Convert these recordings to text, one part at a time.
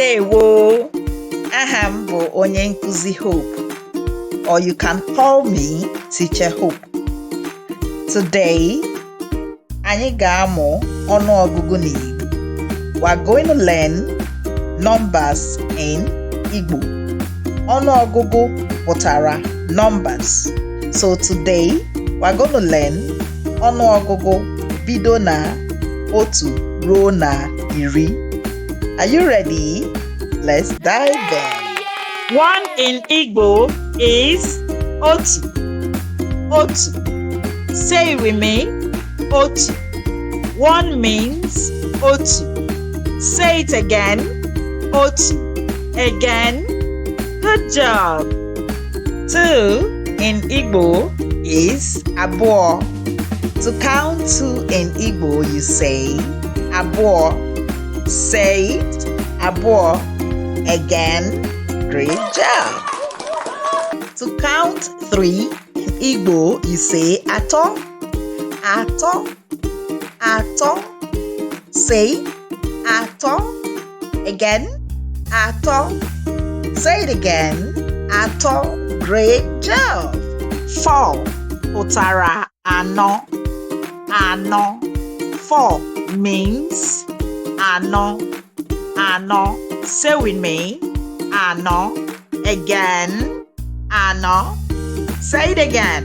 Ndewo, aha m bụ onye nkuzi Hope, or you can call me Teacher Hope. Today, anyị ga-amụ ọnụọgụgụ n'Igbo. We are going to learn numbers in Igbo. Ọnụọgụgụ pụtara numbers. So today, we are going to learn ọnụọgụgụ bido na otu ruo na iri. Are you ready? Let's dive in. One in Igbo is otu. Otu. Say with me, otu. One means otu. Say it again, otu. Again. Good job. Two in Igbo is abụọ. To count two in Igbo, you say abụọ. Say it, abụọ. Again. Great job. To count three in Igbo, you say atọ. Atọ. Atọ. Say atọ. Again. Atọ. Say it again. Atọ. Great job. Four. Pụtara anọ. Anọ. Four means anọ. Anọ. Say with me, anọ. Again, anọ. Say it again.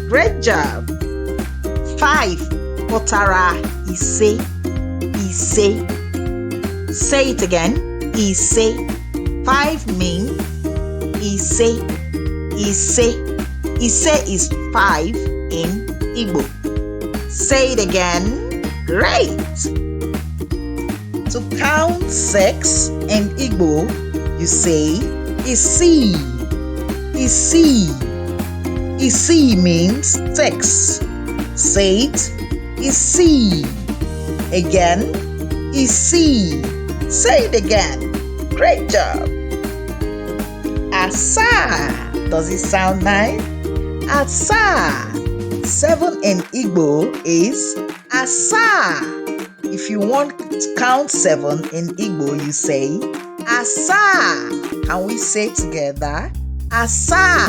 Great job. Five. Pụtara ise. Ise. Say it again. Ise. Five means ise. Ise. Ise is five in Igbo. Say it again. Great. To count six in Igbo, you say isi. Isi. Isi means six. Say it. Isi. Again. Isi. Say it again. Great job. Asa. Does it sound nice? Asa. Seven in Igbo is asa. If you want to count seven in Igbo, you say asa. Can we say together? Asa.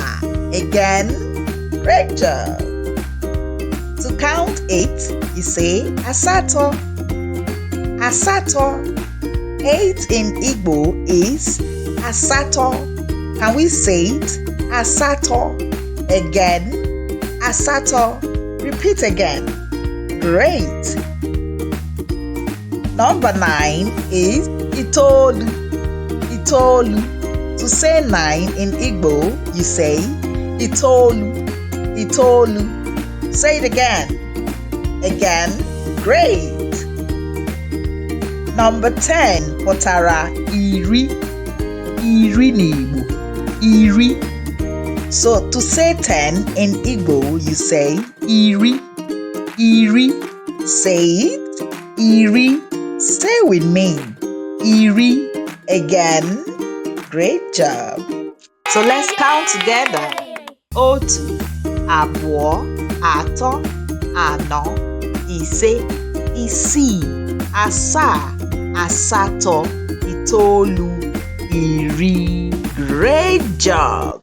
Again. Great job. To count eight, you say asato. Asato. Eight in Igbo is asato. Can we say it? Asato. Again. Asato. Repeat again. Great. Number 9 is itoolu. Itoolu. To say 9 in Igbo, you say itoolu. Itoolu. Say it again. Again. Great. Number 10, pụtara iri. Iri n'Igbo. Iri. So to say 10 in Igbo, you say iri. Iri. Say it. Iri. Stay with me. Iri. Again. Great job. So let's count together. Otu, abụọ, atọ, anọ, ise, isii, asaa, asatọ, itoolu, iri. Great job.